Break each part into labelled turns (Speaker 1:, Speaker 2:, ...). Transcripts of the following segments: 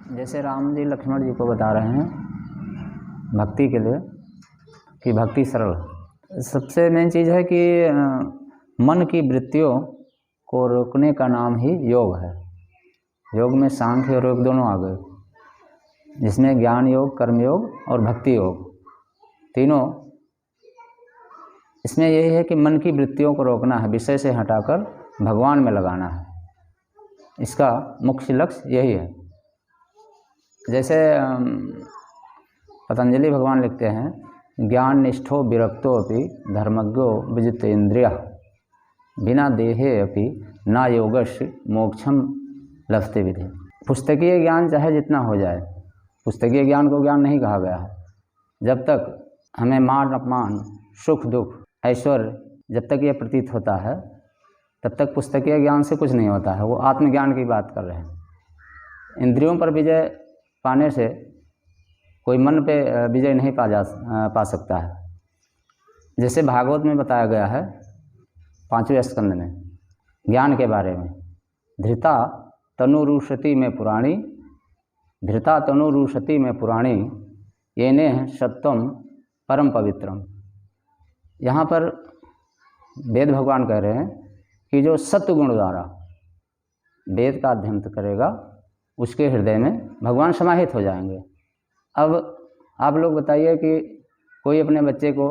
Speaker 1: जैसे राम जी लक्ष्मण जी को बता रहे हैं भक्ति के लिए कि भक्ति सरल। सबसे मेन चीज़ है कि मन की वृत्तियों को रोकने का नाम ही योग है। योग में सांख्य और योग दोनों आ गए, जिसमें ज्ञान योग, कर्म योग और भक्ति योग तीनों। इसमें यही है कि मन की वृत्तियों को रोकना है, विषय से हटाकर भगवान में लगाना है। इसका मुख्य लक्ष्य यही है। जैसे पतंजलि भगवान लिखते हैं, ज्ञान निष्ठो विरक्तो अपि धर्मज्ञो विजित इंद्रिय बिना देहे अपि ना योगश मोक्षम लभते विधि। पुस्तकीय ज्ञान चाहे जितना हो जाए, पुस्तकीय ज्ञान को ज्ञान नहीं कहा गया है। जब तक हमें मान अपमान, सुख दुख, ऐश्वर्य जब तक ये प्रतीत होता है, तब तक पुस्तकीय ज्ञान से कुछ नहीं होता है। वो आत्मज्ञान की बात कर रहे हैं। इंद्रियों पर विजय पाने से कोई मन पे विजय नहीं पा सकता है। जैसे भागवत में बताया गया है 5वें स्कंद में ज्ञान के बारे में, धृता तनुरुषति में पुराणी, धृता तनुरुषति में पुराणी येने सत्वम परम पवित्रम। यहाँ पर वेद भगवान कह रहे हैं कि जो सत्व गुण द्वारा वेद का अध्ययन करेगा, उसके हृदय में भगवान समाहित हो जाएंगे। अब आप लोग बताइए कि कोई अपने बच्चे को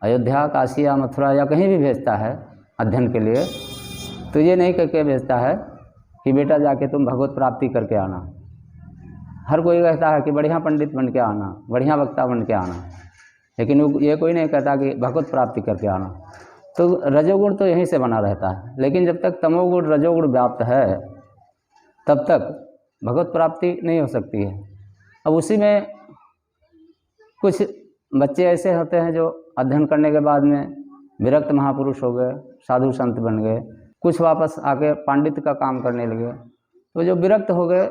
Speaker 1: अयोध्या, काशी या मथुरा या कहीं भी भेजता है अध्ययन के लिए, तो ये नहीं करके भेजता है कि बेटा जाके तुम भगवत प्राप्ति करके आना। हर कोई कहता है कि बढ़िया पंडित बन के आना, बढ़िया वक्ता बन के आना, लेकिन ये कोई नहीं कहता कि भगवत प्राप्ति करके आना। तो रजोगुण तो यहीं से बना रहता है। लेकिन जब तक तमोगुण रजोगुण व्याप्त है, तब तक भगवत प्राप्ति नहीं हो सकती है। अब उसी में कुछ बच्चे ऐसे होते हैं जो अध्ययन करने के बाद में विरक्त महापुरुष हो गए, साधु संत बन गए, कुछ वापस आके पांडित्य का काम करने लगे। तो जो विरक्त हो गए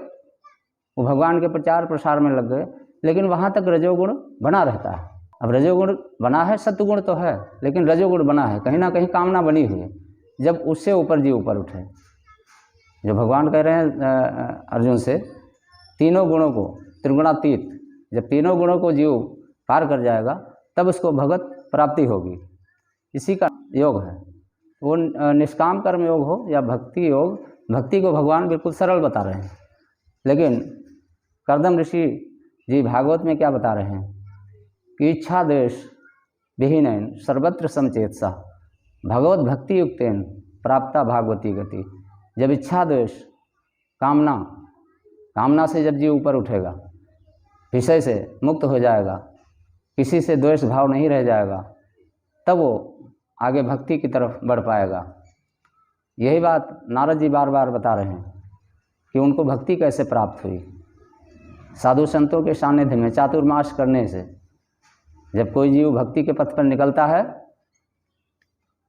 Speaker 1: वो भगवान के प्रचार प्रसार में लग गए, लेकिन वहाँ तक रजोगुण बना रहता है। अब रजोगुण बना है, सत्वगुण तो है, लेकिन रजोगुण बना है, कहीं ना कहीं कामना बनी हुई है। जब उससे ऊपर जीव ऊपर उठे, जो भगवान कह रहे हैं अर्जुन से, तीनों गुणों को त्रिगुणातीत, जब तीनों गुणों को जीव पार कर जाएगा तब उसको भगवत प्राप्ति होगी। इसी का योग है। वो निष्काम कर्म योग हो या भक्ति योग, भक्ति को भगवान बिल्कुल सरल बता रहे हैं। लेकिन कर्दम ऋषि जी भागवत में क्या बता रहे हैं कि इच्छा द्वेष विहीन सर्वत्र समचेतसा भगवत भक्ति युक्तेन प्राप्ता भागवती गति। जब इच्छा द्वेष कामना से जब जीव ऊपर उठेगा, विषय से मुक्त हो जाएगा, किसी से द्वेष भाव नहीं रह जाएगा, तब वो आगे भक्ति की तरफ बढ़ पाएगा। यही बात नारद जी बार बार बता रहे हैं कि उनको भक्ति कैसे प्राप्त हुई। साधु संतों के सानिध्य में चातुर्मास करने से जब कोई जीव भक्ति के पथ पर निकलता है,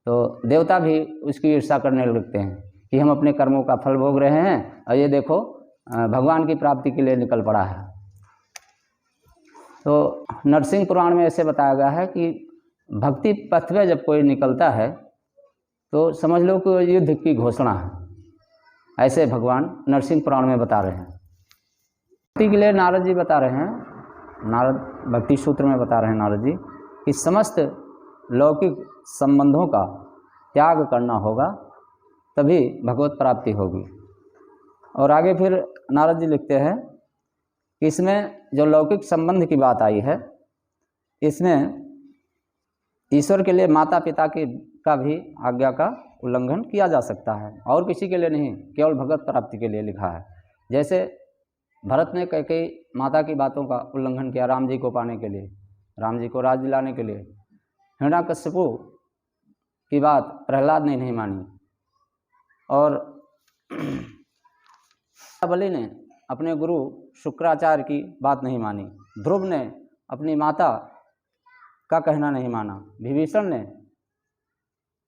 Speaker 1: तो देवता भी उसकी ईर्ष्या करने लगते हैं कि हम अपने कर्मों का फल भोग रहे हैं और ये देखो भगवान की प्राप्ति के लिए निकल पड़ा है। तो नरसिंह पुराण में ऐसे बताया गया है कि भक्ति पथ में जब कोई निकलता है तो समझ लो कि युद्ध की घोषणा है। ऐसे भगवान नरसिंह पुराण में बता रहे हैं। भक्ति के लिए नारद जी बता रहे हैं, नारद भक्ति सूत्र में बता रहे हैं नारद जी कि समस्त लौकिक संबंधों का त्याग करना होगा, तभी भगवत प्राप्ति होगी। और आगे फिर नारद जी लिखते हैं कि इसमें जो लौकिक संबंध की बात आई है, इसमें ईश्वर के लिए माता पिता का भी आज्ञा का उल्लंघन किया जा सकता है, और किसी के लिए नहीं, केवल भगवत प्राप्ति के लिए लिखा है। जैसे भरत ने कई माता की बातों का उल्लंघन किया राम जी को पाने के लिए, राम जी को राज दिलाने के लिए। हिरण्यकश्यपु की बात प्रहलाद ने नहीं मानी, और बलि ने अपने गुरु शुक्राचार्य की बात नहीं मानी, ध्रुव ने अपनी माता का कहना नहीं माना, विभीषण ने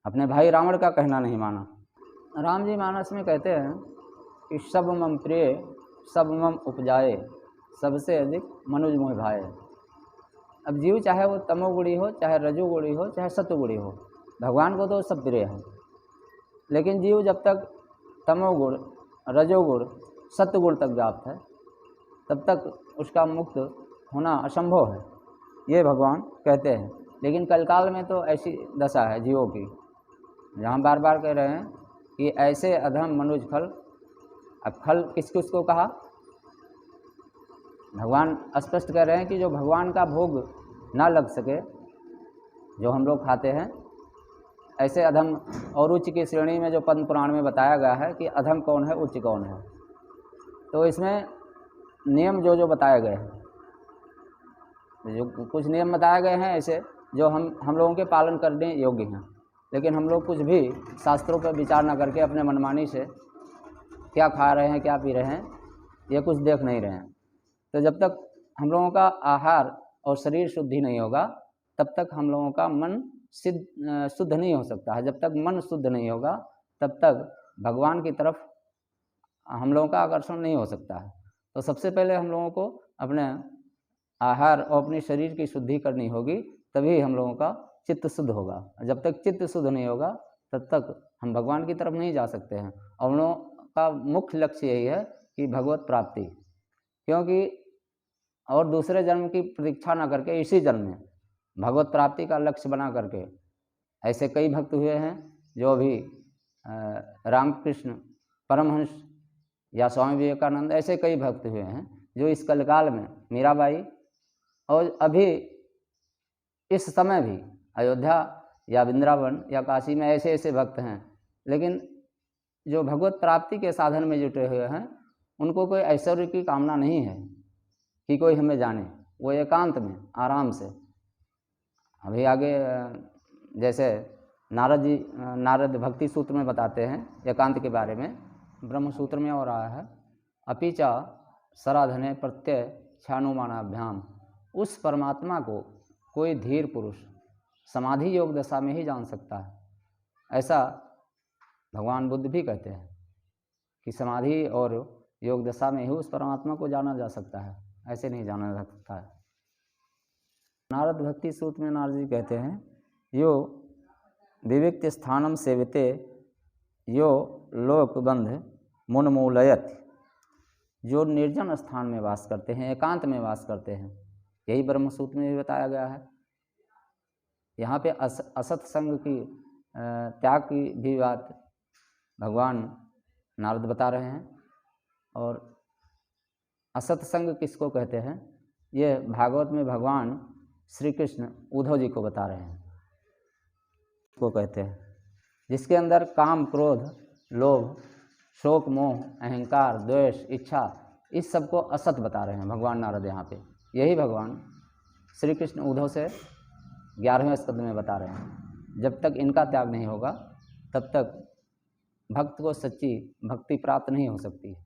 Speaker 1: अपने भाई रावण का कहना नहीं माना। राम जी मानस में कहते हैं कि सब मम प्रिय सब मम उपजाए, सबसे अधिक मनुज मोह भाए। अब जीव चाहे वो तमोगुणी हो, चाहे रजोगुणी हो, चाहे सत्वगुणी हो, भगवान को तो सब प्रिय है। लेकिन जीव जब तक तमोगुण, रजोगुण, सत्वगुण तक व्याप्त है, तब तक उसका मुक्त होना असंभव है, ये भगवान कहते हैं। लेकिन कलकाल में तो ऐसी दशा है जीवों की, जहाँ बार बार कह रहे हैं कि ऐसे अधम मनुज खल। अब खल किस किसको कहा? भगवान स्पष्ट कह रहे हैं कि जो भगवान का भोग ना लग सके, जो हम लोग खाते हैं, ऐसे अधम और उच्च की श्रेणी में जो पद्म पुराण में बताया गया है कि अधम कौन है, उच्च कौन है। तो इसमें नियम जो जो बताए गए हैं, जो कुछ नियम बताए गए हैं ऐसे जो हम लोगों के पालन करने योग्य हैं, लेकिन हम लोग कुछ भी शास्त्रों पर विचार न करके अपने मनमानी से क्या खा रहे हैं, क्या पी रहे हैं, ये कुछ देख नहीं रहे हैं। तो जब तक हम लोगों का आहार और शरीर शुद्धि नहीं होगा, तब तक हम लोगों का मन शुद्ध नहीं हो सकता है। जब तक मन शुद्ध नहीं होगा, तब तक भगवान की तरफ हम लोगों का आकर्षण नहीं हो सकता है। तो सबसे पहले हम लोगों को अपने आहार और अपने शरीर की शुद्धि करनी होगी, तभी हम लोगों का चित्त शुद्ध होगा। जब तक चित्त शुद्ध नहीं होगा, तब तक हम भगवान की तरफ नहीं जा सकते हैं। और हम लोगों का मुख्य लक्ष्य यही है कि भगवत प्राप्ति, क्योंकि और दूसरे जन्म की प्रतीक्षा ना करके इसी जन्म में भगवत प्राप्ति का लक्ष्य बना करके ऐसे कई भक्त हुए हैं जो अभी रामकृष्ण परमहंस या स्वामी विवेकानंद, ऐसे कई भक्त हुए हैं जो इस कलकाल में, मीराबाई, और अभी इस समय भी अयोध्या या वृंदावन या काशी में ऐसे ऐसे भक्त हैं। लेकिन जो भगवत प्राप्ति के साधन में जुटे हुए हैं, उनको कोई ऐश्वर्य की कामना नहीं है कि कोई हमें जाने। वो एकांत में आराम से, अभी आगे जैसे नारद भक्ति सूत्र में बताते हैं एकांत के बारे में, ब्रह्म सूत्र में और आया है, अपिचा सराधने प्रत्यय क्षानुमानाभ्याम। उस परमात्मा को कोई धीर पुरुष समाधि योग दशा में ही जान सकता है। ऐसा भगवान बुद्ध भी कहते हैं कि समाधि और योग दशा में ही उस परमात्मा को जाना जा सकता है, ऐसे नहीं जाना जा सकता है। नारद भक्ति सूत्र में नारद जी कहते हैं, यो विविक्त स्थानम सेविते यो लोकबंध मुन्मूलयत। जो निर्जन स्थान में वास करते हैं, एकांत में वास करते हैं, यही ब्रह्म सूत्र में भी बताया गया है। यहाँ पे असत संग की त्याग की भी बात भगवान नारद बता रहे हैं। और असत संग किसको कहते हैं, ये भागवत में भगवान श्री कृष्ण उद्धव जी को बता रहे हैं। को कहते हैं जिसके अंदर काम, क्रोध, लोभ, शोक, मोह, अहंकार, द्वेष, इच्छा, इस सब को असत बता रहे हैं भगवान नारद यहाँ पे। यही भगवान श्री कृष्ण उद्धव से 11वें स्कंद में बता रहे हैं। जब तक इनका त्याग नहीं होगा, तब तक भक्त को सच्ची भक्ति प्राप्त नहीं हो सकती है।